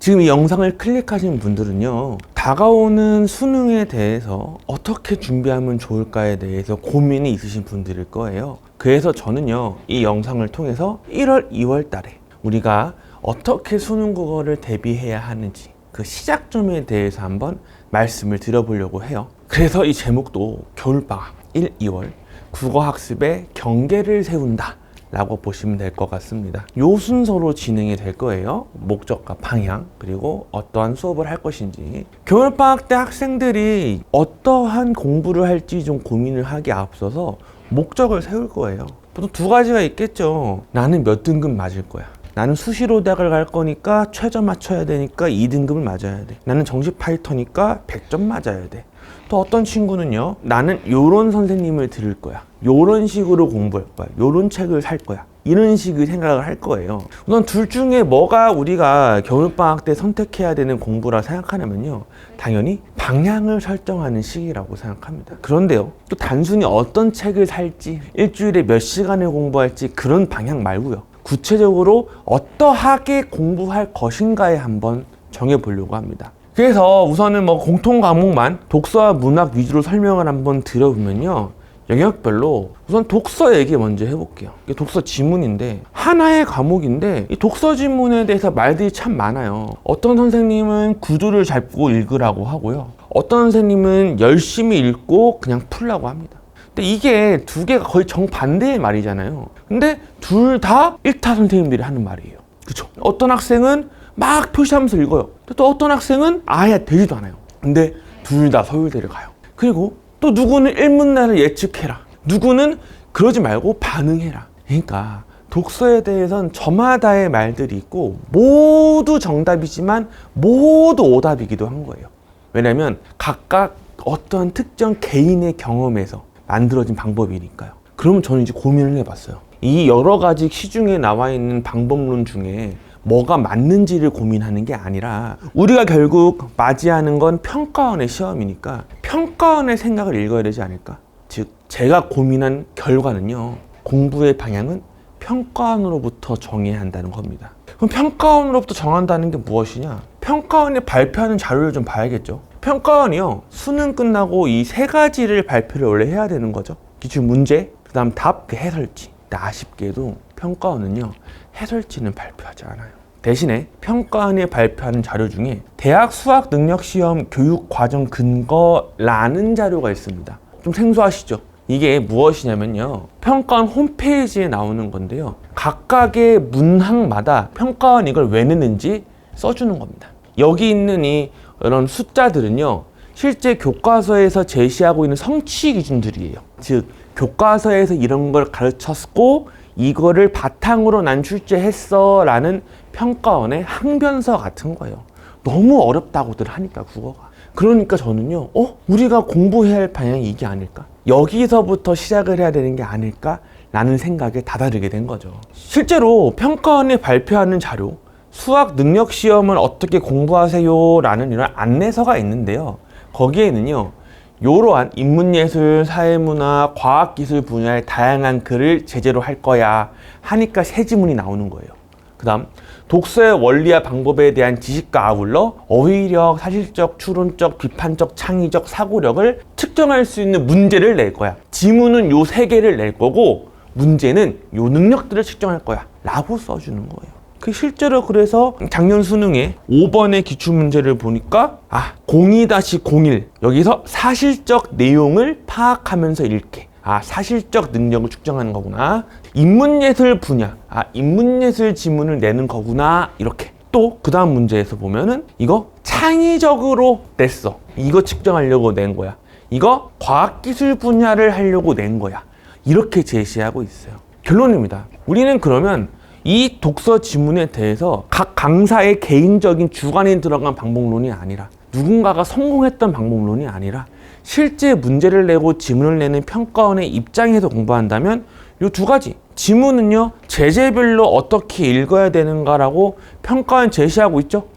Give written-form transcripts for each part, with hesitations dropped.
지금 이 영상을 클릭하신 분들은요, 다가오는 수능에 대해서 어떻게 준비하면 좋을까에 대해서 고민이 있으신 분들일 거예요. 그래서 저는요, 이 영상을 통해서 1월, 2월 달에 우리가 어떻게 수능 국어를 대비해야 하는지 그 시작점에 대해서 한번 말씀을 드려보려고 해요. 그래서 이 제목도 겨울방학 1, 2월 국어학습의 경계를 세운다 라고 보시면 될 것 같습니다. 요 순서로 진행이 될 거예요. 목적과 방향, 그리고 어떠한 수업을 할 것인지. 겨울방학 때 학생들이 어떠한 공부를 할지 좀 고민을 하기에 앞서서 목적을 세울 거예요. 보통 두 가지가 있겠죠. 나는 몇 등급 맞을 거야. 나는 수시로 대학을 갈 거니까 최저 맞춰야 되니까 2등급을 맞아야 돼. 나는 정시 파이터니까 100점 맞아야 돼. 또 어떤 친구는요, 나는 요런 선생님을 들을 거야. 요런 식으로 공부할 거야. 요런 책을 살 거야. 이런 식의 생각을 할 거예요. 우선 둘 중에 뭐가 우리가 겨울방학 때 선택해야 되는 공부라 생각하냐면요, 당연히 방향을 설정하는 시기라고 생각합니다. 그런데요, 또 단순히 어떤 책을 살지, 일주일에 몇 시간을 공부할지 그런 방향 말고요, 구체적으로 어떠하게 공부할 것인가에 한번 정해보려고 합니다. 그래서 우선은 뭐 공통 과목만 독서와 문학 위주로 설명을 한번 드려보면요, 영역별로 우선 독서 얘기 먼저 해볼게요. 이게 독서 지문인데 하나의 과목인데 이 독서 지문에 대해서 말들이 참 많아요. 어떤 선생님은 구조를 잡고 읽으라고 하고요, 어떤 선생님은 열심히 읽고 그냥 풀라고 합니다. 근데 이게 두 개가 거의 정반대의 말이잖아요. 근데 둘 다 일타 선생님들이 하는 말이에요. 그쵸? 어떤 학생은 막 표시하면서 읽어요. 또 어떤 학생은 아예 되지도 않아요. 근데 둘 다 서울대를 가요. 그리고 또 누구는 일문단을 예측해라, 누구는 그러지 말고 반응해라. 그러니까 독서에 대해서는 저마다의 말들이 있고 모두 정답이지만 모두 오답이기도 한 거예요. 왜냐면 각각 어떠한 특정 개인의 경험에서 만들어진 방법이니까요. 그러면 저는 이제 고민을 해봤어요. 이 여러 가지 시중에 나와 있는 방법론 중에 뭐가 맞는지를 고민하는 게 아니라 우리가 결국 맞이하는 건 평가원의 시험이니까 평가원의 생각을 읽어야 되지 않을까? 즉, 제가 고민한 결과는요, 공부의 방향은 평가원으로부터 정해야 한다는 겁니다. 그럼 평가원으로부터 정한다는 게 무엇이냐? 평가원이 발표하는 자료를 좀 봐야겠죠. 평가원이요, 수능 끝나고 이 세 가지를 발표를 원래 해야 되는 거죠. 기출 문제, 그 다음 답, 그 해설지. 근데 아쉽게도 평가원은요, 해설지는 발표하지 않아요. 대신에 평가원이 발표하는 자료 중에 대학 수학 능력 시험 교육 과정 근거라는 자료가 있습니다. 좀 생소하시죠? 이게 무엇이냐면요, 평가원 홈페이지에 나오는 건데요, 각각의 문항마다 평가원이 이걸 왜 냈는지 써주는 겁니다. 여기 있는 이런 숫자들은요, 실제 교과서에서 제시하고 있는 성취 기준들이에요. 즉, 교과서에서 이런 걸 가르쳤고 이거를 바탕으로 난 출제했어 라는 평가원의 항변서 같은 거예요. 너무 어렵다고들 하니까, 국어가. 그러니까 저는요, 우리가 공부해야 할 방향이 이게 아닐까? 여기서부터 시작을 해야 되는 게 아닐까? 라는 생각에 다다르게 된 거죠. 실제로 평가원이 발표하는 자료, 수학 능력 시험을 어떻게 공부하세요 라는 이런 안내서가 있는데요, 거기에는요, 이러한 인문예술, 사회문화, 과학기술 분야의 다양한 글을 제재로 할 거야 하니까 세 지문이 나오는 거예요. 그 다음, 독서의 원리와 방법에 대한 지식과 아울러 어휘력, 사실적, 추론적, 비판적, 창의적, 사고력을 측정할 수 있는 문제를 낼 거야. 지문은 요 세 개를 낼 거고 문제는 요 능력들을 측정할 거야 라고 써주는 거예요. 실제로 그래서 작년 수능에 5번의 기출문제를 보니까 02-01 여기서 사실적 내용을 파악하면서 읽게, 사실적 능력을 측정하는 거구나. 인문예술 분야, 인문예술 지문을 내는 거구나. 이렇게. 또 그 다음 문제에서 보면은 이거 창의적으로 냈어, 이거 측정하려고 낸 거야. 이거 과학기술 분야를 하려고 낸 거야. 이렇게 제시하고 있어요. 결론입니다. 우리는 그러면 이 독서 지문에 대해서 각 강사의 개인적인 주관이 들어간 방법론이 아니라, 누군가가 성공했던 방법론이 아니라, 실제 문제를 내고 지문을 내는 평가원의 입장에서 공부한다면 이 두 가지, 지문은요, 제재별로 어떻게 읽어야 되는가라고 평가원 제시하고 있죠.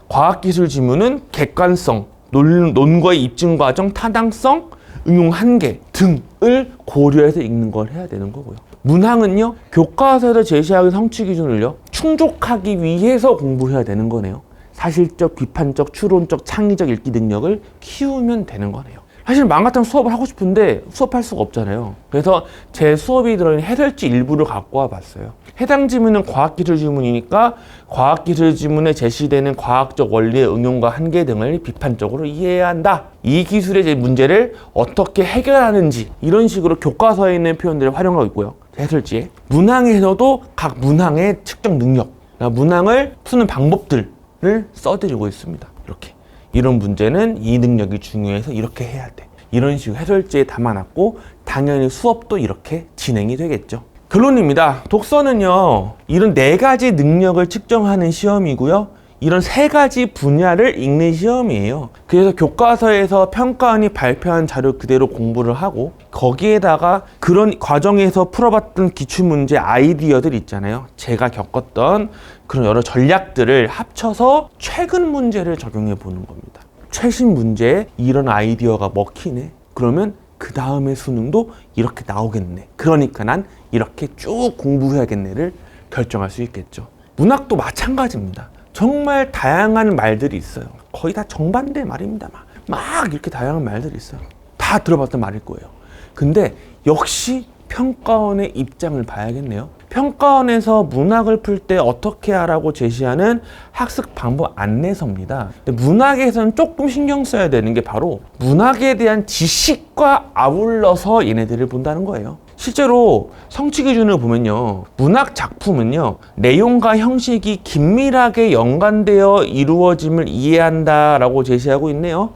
과학기술 지문은 객관성, 논거의 입증 과정, 타당성, 응용 한계 등을 고려해서 읽는 걸 해야 되는 거고요. 문항은요, 교과서에서 제시하는 성취 기준을요 충족하기 위해서 공부해야 되는 거네요. 사실적, 비판적, 추론적, 창의적 읽기 능력을 키우면 되는 거네요. 사실 마음 같으면 수업을 하고 싶은데 수업할 수가 없잖아요. 그래서 제 수업이 들어있는 해설지 일부를 갖고 와봤어요. 해당 지문은 과학기술 지문이니까 과학기술 지문에 제시되는 과학적 원리의 응용과 한계 등을 비판적으로 이해해야 한다. 이 기술의 문제를 어떻게 해결하는지 이런 식으로 교과서에 있는 표현들을 활용하고 있고요. 해설지에 문항에서도 각 문항의 측정 능력, 문항을 푸는 방법들을 써드리고 있습니다. 이렇게 이런 문제는 이 능력이 중요해서 이렇게 해야 돼. 이런 식으로 해설지에 담아놨고 당연히 수업도 이렇게 진행이 되겠죠. 결론입니다. 독서는요, 이런 4가지 능력을 측정하는 시험이고요. 이런 3가지 분야를 읽는 시험이에요. 그래서 교과서에서 평가원이 발표한 자료 그대로 공부를 하고 거기에다가 그런 과정에서 풀어봤던 기출문제 아이디어들 있잖아요. 제가 겪었던 그런 여러 전략들을 합쳐서 최근 문제를 적용해 보는 겁니다. 최신 문제에 이런 아이디어가 먹히네. 그러면 그 다음에 수능도 이렇게 나오겠네. 그러니까 난 이렇게 쭉 공부해야겠네를 결정할 수 있겠죠. 문학도 마찬가지입니다. 정말 다양한 말들이 있어요. 거의 다 정반대 말입니다. 막 이렇게 다양한 말들이 있어요. 다 들어봤던 말일 거예요. 근데 역시 평가원의 입장을 봐야겠네요. 평가원에서 문학을 풀 때 어떻게 하라고 제시하는 학습 방법 안내서입니다. 근데 문학에서는 조금 신경 써야 되는 게 바로 문학에 대한 지식과 아울러서 얘네들을 본다는 거예요. 실제로 성취 기준을 보면요, 문학 작품은요, 내용과 형식이 긴밀하게 연관되어 이루어짐을 이해한다라고 제시하고 있네요.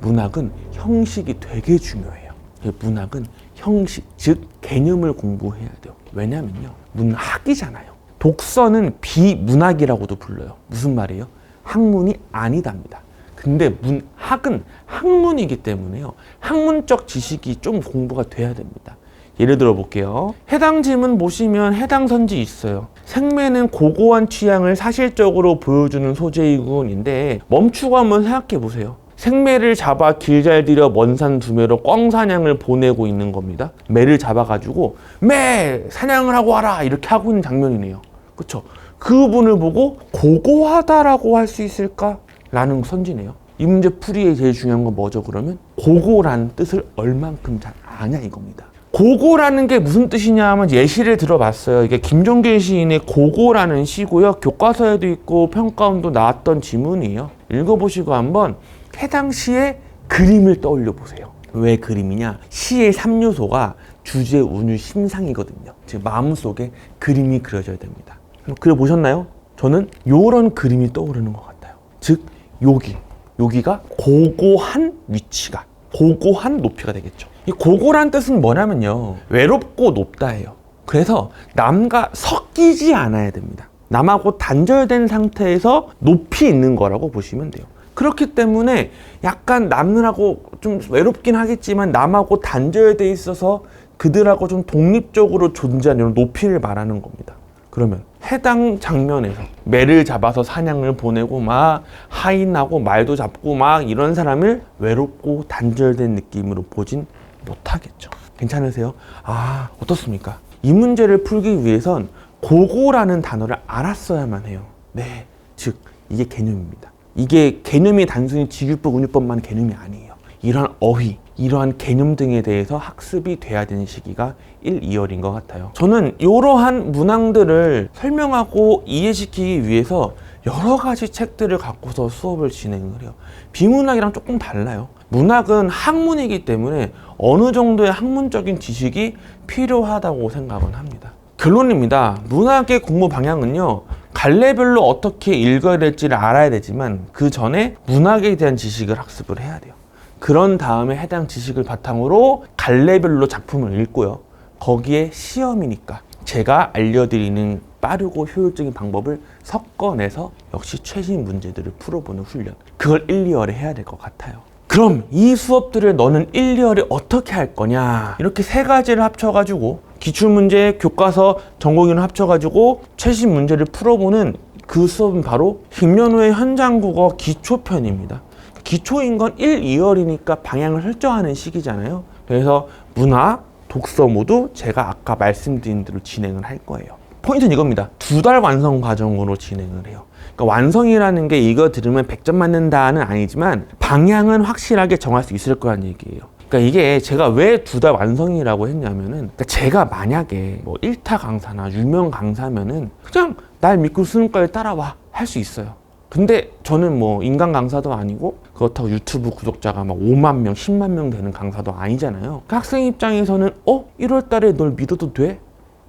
문학은 형식이 되게 중요해요. 문학은 형식, 즉 개념을 공부해야 돼요. 왜냐면요, 문학이잖아요. 독서는 비문학이라고도 불러요. 무슨 말이에요? 학문이 아니답니다. 근데 문학은 학문이기 때문에요, 학문적 지식이 좀 공부가 돼야 됩니다. 예를 들어 볼게요. 해당 지문 보시면 해당 선지 있어요. 생매는 고고한 취향을 사실적으로 보여주는 소재이군인데 멈추고 한번 생각해 보세요. 생매를 잡아 길 잘 들여 먼 산 두 매로 꿩 사냥을 보내고 있는 겁니다. 매를 잡아가지고 매 사냥을 하고 와라 이렇게 하고 있는 장면이네요. 그쵸? 그분을 보고 고고하다라고 할 수 있을까? 라는 선지네요. 이 문제 풀이에 제일 중요한 건 뭐죠? 그러면 고고라는 뜻을 얼만큼 잘 아냐 이겁니다. 고고라는 게 무슨 뜻이냐 하면 예시를 들어봤어요. 이게 김종길 시인의 고고라는 시고요. 교과서에도 있고 평가원도 나왔던 지문이에요. 읽어보시고 한번 해당 시의 그림을 떠올려 보세요. 왜 그림이냐? 시의 3요소가 주제, 운율, 심상이거든요. 제 마음속에 그림이 그려져야 됩니다. 그려보셨나요? 저는 요런 그림이 떠오르는 것 같아요. 즉 여기가 고고한 위치가, 고고한 높이가 되겠죠. 이 고고란 뜻은 뭐냐면요, 외롭고 높다예요. 그래서 남과 섞이지 않아야 됩니다. 남하고 단절된 상태에서 높이 있는 거라고 보시면 돼요. 그렇기 때문에 약간 남들하고 좀 외롭긴 하겠지만 남하고 단절돼 있어서 그들하고 좀 독립적으로 존재하는 높이를 말하는 겁니다. 그러면 해당 장면에서 매를 잡아서 사냥을 보내고 막 하인하고 말도 잡고 막 이런 사람을 외롭고 단절된 느낌으로 보진 못하겠죠. 괜찮으세요? 어떻습니까? 이 문제를 풀기 위해선 고고라는 단어를 알았어야만 해요. 네, 즉 이게 개념입니다. 이게 개념이 단순히 직유법, 운유법만 개념이 아니에요. 이러한 어휘, 이러한 개념 등에 대해서 학습이 돼야 되는 시기가 1, 2월인 것 같아요. 저는 이러한 문항들을 설명하고 이해시키기 위해서 여러 가지 책들을 갖고서 수업을 진행을 해요. 비문학이랑 조금 달라요. 문학은 학문이기 때문에 어느 정도의 학문적인 지식이 필요하다고 생각은 합니다. 결론입니다. 문학의 공부 방향은요, 갈래별로 어떻게 읽어야 될지를 알아야 되지만 그 전에 문학에 대한 지식을 학습을 해야 돼요. 그런 다음에 해당 지식을 바탕으로 갈래별로 작품을 읽고요. 거기에 시험이니까 제가 알려드리는 빠르고 효율적인 방법을 섞어내서 역시 최신 문제들을 풀어보는 훈련, 그걸 1, 2월에 해야 될 것 같아요. 그럼 이 수업들을 너는 1, 2월에 어떻게 할 거냐? 이렇게 3가지를 합쳐가지고 기출문제, 교과서, 전공의를 합쳐가지고 최신 문제를 풀어보는 그 수업은 바로 김연우의 현장국어 기초편입니다. 기초인 건 1, 2월이니까 방향을 설정하는 시기잖아요. 그래서 문학, 독서 모두 제가 아까 말씀드린 대로 진행을 할 거예요. 포인트는 이겁니다. 2달 완성 과정으로 진행을 해요. 그러니까 완성이라는 게 이거 들으면 100점 맞는다는 아니지만 방향은 확실하게 정할 수 있을 거란 얘기예요. 그러니까 이게 제가 왜 2달 완성이라고 했냐면은, 그러니까 제가 만약에 뭐 1타 강사나 유명 강사면은 그냥 날 믿고 수능까지 따라와 할 수 있어요. 근데 저는 뭐 인간 강사도 아니고 그렇다고 유튜브 구독자가 막 5만 명, 10만 명 되는 강사도 아니잖아요. 그러니까 학생 입장에서는 1월 달에 널 믿어도 돼?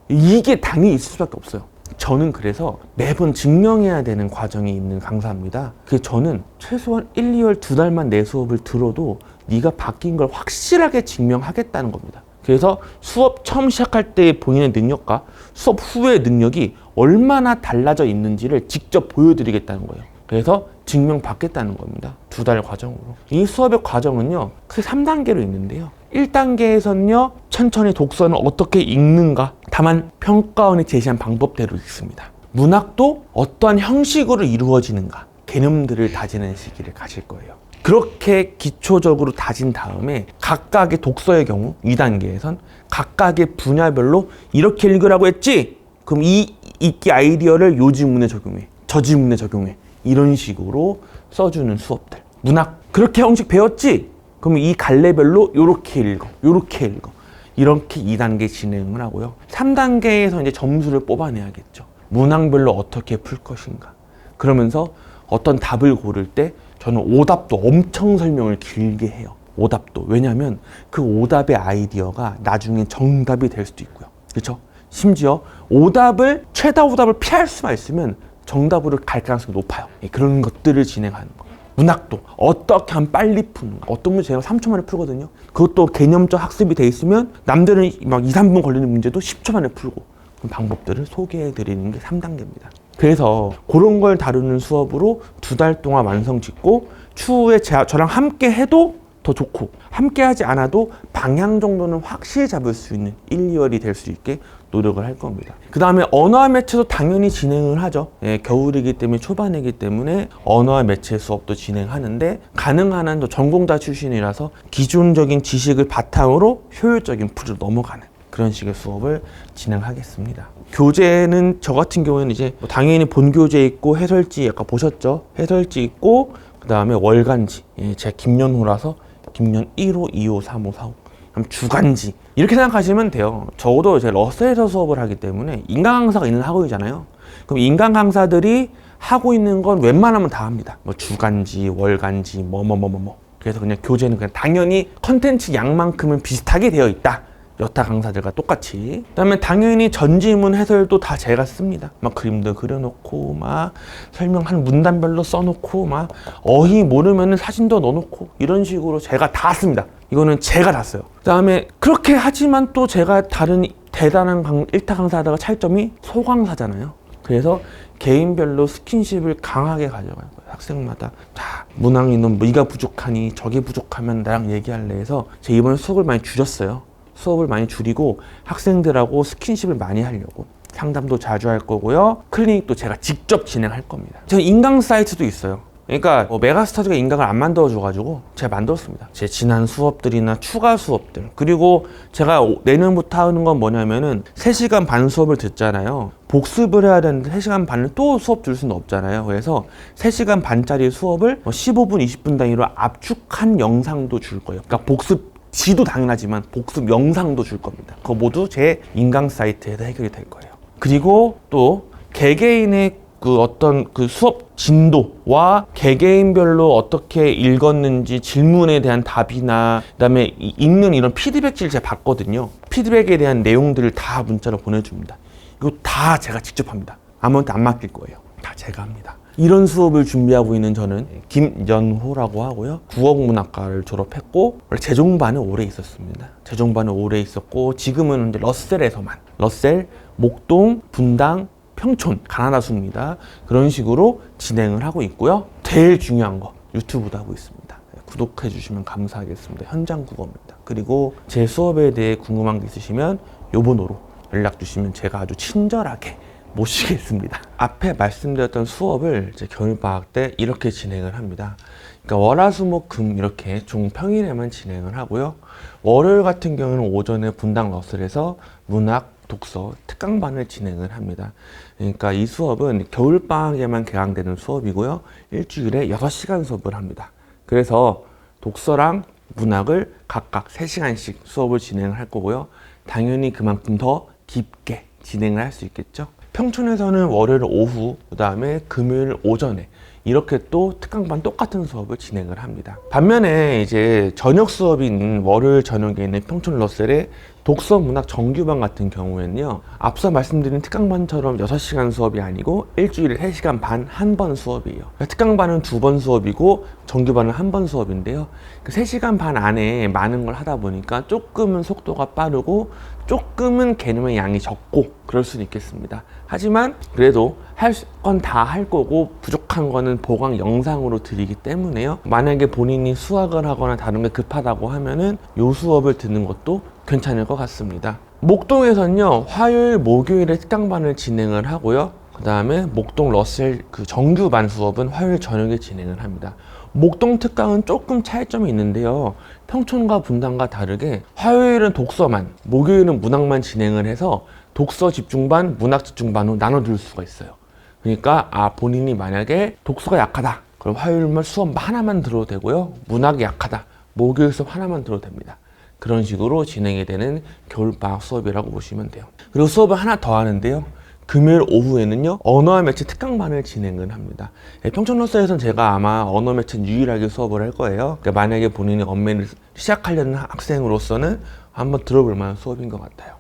이게 당연히 있을 수밖에 없어요. 저는 그래서 매번 증명해야 되는 과정이 있는 강사입니다. 그래서 저는 최소한 1, 2월 2달만 내 수업을 들어도 네가 바뀐 걸 확실하게 증명하겠다는 겁니다. 그래서 수업 처음 시작할 때의 본인의 능력과 수업 후의 능력이 얼마나 달라져 있는지를 직접 보여드리겠다는 거예요. 그래서 증명받겠다는 겁니다. 2달 과정으로. 이 수업의 과정은요, 크게 3단계로 있는데요. 1단계에서는요, 천천히 독서는 어떻게 읽는가, 다만 평가원이 제시한 방법대로 읽습니다. 문학도 어떠한 형식으로 이루어지는가, 개념들을 다지는 시기를 가질 거예요. 그렇게 기초적으로 다진 다음에 각각의 독서의 경우 2단계에선 각각의 분야별로 이렇게 읽으라고 했지? 그럼 이 읽기 아이디어를 요 지문에 적용해, 저 지문에 적용해, 이런 식으로 써주는 수업들. 문학 그렇게 형식 배웠지? 그럼 이 갈래별로 요렇게 읽어, 요렇게 읽어, 이렇게 2단계 진행을 하고요. 3단계에서 이제 점수를 뽑아내야겠죠. 문항별로 어떻게 풀 것인가. 그러면서 어떤 답을 고를 때 저는 오답도 엄청 설명을 길게 해요. 오답도. 왜냐하면 그 오답의 아이디어가 나중에 정답이 될 수도 있고요. 그렇죠? 심지어 오답을, 최다 오답을 피할 수만 있으면 정답으로 갈 가능성이 높아요. 그런 것들을 진행하는 거. 문학도 어떻게 하면 빨리 푸는 거. 어떤 문제 제가 3초 만에 풀거든요. 그것도 개념적 학습이 돼 있으면 남들은 막 2, 3분 걸리는 문제도 10초 만에 풀고, 그 방법들을 소개해 드리는 게 3단계입니다. 그래서 그런 걸 다루는 수업으로 2달 동안 완성 짓고, 추후에 저랑 함께 해도 더 좋고, 함께 하지 않아도 방향 정도는 확실히 잡을 수 있는 1, 2월이 될 수 있게 노력을 할 겁니다. 그 다음에 언어와 매체도 당연히 진행을 하죠. 겨울이기 때문에, 초반이기 때문에 언어와 매체 수업도 진행하는데, 가능한 한도 전공자 출신이라서 기존적인 지식을 바탕으로 효율적인 풀이로 넘어가는 그런 식의 수업을 진행하겠습니다. 교재는 저 같은 경우에는 이제 당연히 본교재 있고, 해설지 아까 보셨죠? 해설지 있고, 그 다음에 월간지, 제가 김연호라서 김연 1호, 2호, 3호, 4호, 그럼 주간지, 이렇게 생각하시면 돼요. 적어도 제가 러셀에서 수업을 하기 때문에 인간 강사가 있는 학원이잖아요. 그럼 인간 강사들이 하고 있는 건 웬만하면 다 합니다. 뭐 주간지, 월간지, 그래서 그냥 교재는 그냥 당연히 컨텐츠 양만큼은 비슷하게 되어 있다. 여타 강사들과 똑같이. 그다음에 당연히 전지문 해설도 다 제가 씁니다. 막 그림도 그려놓고, 막 설명한 문단별로 써놓고, 막 어휘 모르면은 사진도 넣어놓고, 이런 식으로 제가 다 씁니다. 이거는 제가 다 써요. 그다음에 그렇게 하지만 또 제가 다른 대단한 1타 강사 하다가 차이점이 소강사잖아요. 그래서 개인별로 스킨십을 강하게 가져가는 거예요. 학생마다. 자, 문항이 넌 이가 부족하니 저게 부족하면 나랑 얘기할래 해서 제가 이번에 수업을 많이 줄였어요. 수업을 많이 줄이고 학생들하고 스킨십을 많이 하려고. 상담도 자주 할 거고요. 클리닉도 제가 직접 진행할 겁니다. 저는 인강 사이트도 있어요. 그러니까 메가스터디가 인강을 안 만들어줘가지고 제가 만들었습니다. 제 지난 수업들이나 추가 수업들. 그리고 제가 내년부터 하는 건 뭐냐면은 3시간 반 수업을 듣잖아요. 복습을 해야 되는데 3시간 반을 또 수업 들 수는 없잖아요. 그래서 3시간 반짜리 수업을 15분, 20분 단위로 압축한 영상도 줄 거예요. 그러니까 복습 지도 당연하지만 복습 영상도 줄 겁니다. 그거 모두 제 인강 사이트에서 해결이 될 거예요. 그리고 또 개개인의 그 어떤 그 수업 진도와 개개인별로 어떻게 읽었는지 질문에 대한 답이나, 그다음에 읽는 이런 피드백지를 제가 받거든요. 피드백에 대한 내용들을 다 문자로 보내줍니다. 이거 다 제가 직접 합니다. 아무한테 안 맡길 거예요. 다 제가 합니다. 이런 수업을 준비하고 있는 저는 김연호라고 하고요. 국어문학과를 졸업했고, 원래 재종반에 오래 있었습니다. 재종반에 오래 있었고, 지금은 이제 러셀에서만, 러셀, 목동, 분당, 평촌, 가나다수입니다. 그런 식으로 진행을 하고 있고요. 제일 중요한 거, 유튜브도 하고 있습니다. 구독해 주시면 감사하겠습니다. 현장국어입니다. 그리고 제 수업에 대해 궁금한 게 있으시면 요 번호로 연락 주시면 제가 아주 친절하게 모시겠습니다. 앞에 말씀드렸던 수업을 이제 겨울방학 때 이렇게 진행을 합니다. 그러니까 월화수목금 이렇게 종평일에만 진행을 하고요. 월요일 같은 경우는 오전에 분당 러셀에서 문학, 독서 특강반을 진행을 합니다. 그러니까 이 수업은 겨울방학에만 개강되는 수업이고요. 일주일에 6시간 수업을 합니다. 그래서 독서랑 문학을 각각 3시간씩 수업을 진행을 할 거고요. 당연히 그만큼 더 깊게 진행을 할 수 있겠죠. 평촌에서는 월요일 오후, 그 다음에 금요일 오전에 이렇게 또 특강반 똑같은 수업을 진행을 합니다. 반면에 이제 저녁 수업이 있는 월요일 저녁에 있는 평촌 러셀의 독서 문학 정규반 같은 경우에는요, 앞서 말씀드린 특강반처럼 6시간 수업이 아니고 일주일에 3시간 반 한 번 수업이에요. 특강반은 2번 수업이고 정규반은 1번 수업인데요. 그 3시간 반 안에 많은 걸 하다 보니까 조금은 속도가 빠르고 조금은 개념의 양이 적고 그럴 수는 있겠습니다. 하지만 그래도 할 건 다 할 거고 부족한 거는 보강 영상으로 드리기 때문에요. 만약에 본인이 수학을 하거나 다른 게 급하다고 하면은 요 수업을 듣는 것도 괜찮을 것 같습니다. 목동에서는요, 화요일, 목요일에 특강반을 진행을 하고요. 그 다음에 목동 러셀 그 정규반 수업은 화요일 저녁에 진행을 합니다. 목동 특강은 조금 차이점이 있는데요. 평촌과 분당과 다르게 화요일은 독서만, 목요일은 문학만 진행을 해서 독서 집중반, 문학 집중반으로 나눠둘 수가 있어요. 그러니까 본인이 만약에 독서가 약하다, 그럼 화요일만 수업 하나만 들어도 되고요. 문학이 약하다, 목요일 수업 하나만 들어도 됩니다. 그런 식으로 진행이 되는 겨울방학 수업이라고 보시면 돼요. 그리고 수업을 하나 더 하는데요. 금요일 오후에는요, 언어와 매체 특강반을 진행을 합니다. 평촌러셀에서는 제가 아마 언어 매체 유일하게 수업을 할 거예요. 그러니까 만약에 본인이 언매를 시작하려는 학생으로서는 한번 들어볼 만한 수업인 것 같아요.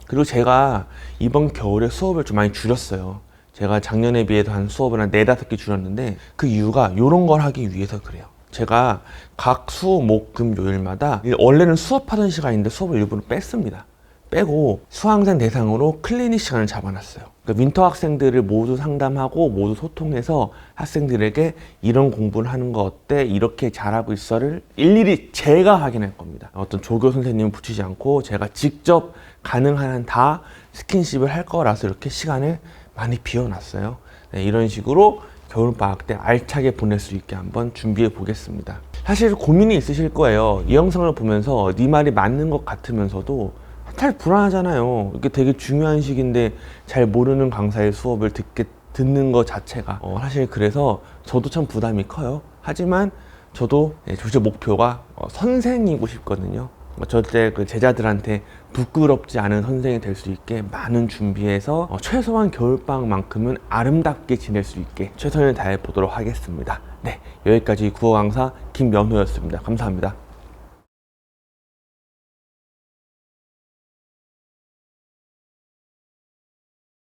그리고 제가 이번 겨울에 수업을 좀 많이 줄였어요. 제가 작년에 비해서 한 수업을 한 4-5개 줄였는데 그 이유가 이런 걸 하기 위해서 그래요. 제가 각 수, 목, 금, 요일마다 원래는 수업하던 시간인데 수업을 일부러 뺐습니다. 빼고 수강생 대상으로 클리닉 시간을 잡아놨어요. 그러니까 윈터 학생들을 모두 상담하고 모두 소통해서 학생들에게 이런 공부를 하는 거 어때? 이렇게 잘하고 있어를 일일이 제가 확인할 겁니다. 어떤 조교 선생님을 붙이지 않고 제가 직접 가능한 한 다 스킨십을 할 거라서 이렇게 시간을 많이 비워놨어요. 네, 이런 식으로 겨울방학 때 알차게 보낼 수 있게 한번 준비해 보겠습니다. 사실 고민이 있으실 거예요. 이 영상을 보면서 네 말이 맞는 것 같으면서도 잘 불안하잖아요. 이게 되게 중요한 시기인데 잘 모르는 강사의 수업을 듣는 것 자체가 사실 그래서 저도 참 부담이 커요. 하지만 저도 제 목표가 선생이고 싶거든요. 절대 그 제자들한테 부끄럽지 않은 선생이 될 수 있게 많은 준비해서 최소한 겨울방학만큼은 아름답게 지낼 수 있게 최선을 다해 보도록 하겠습니다. 네, 여기까지 국어 강사 김연호였습니다. 감사합니다.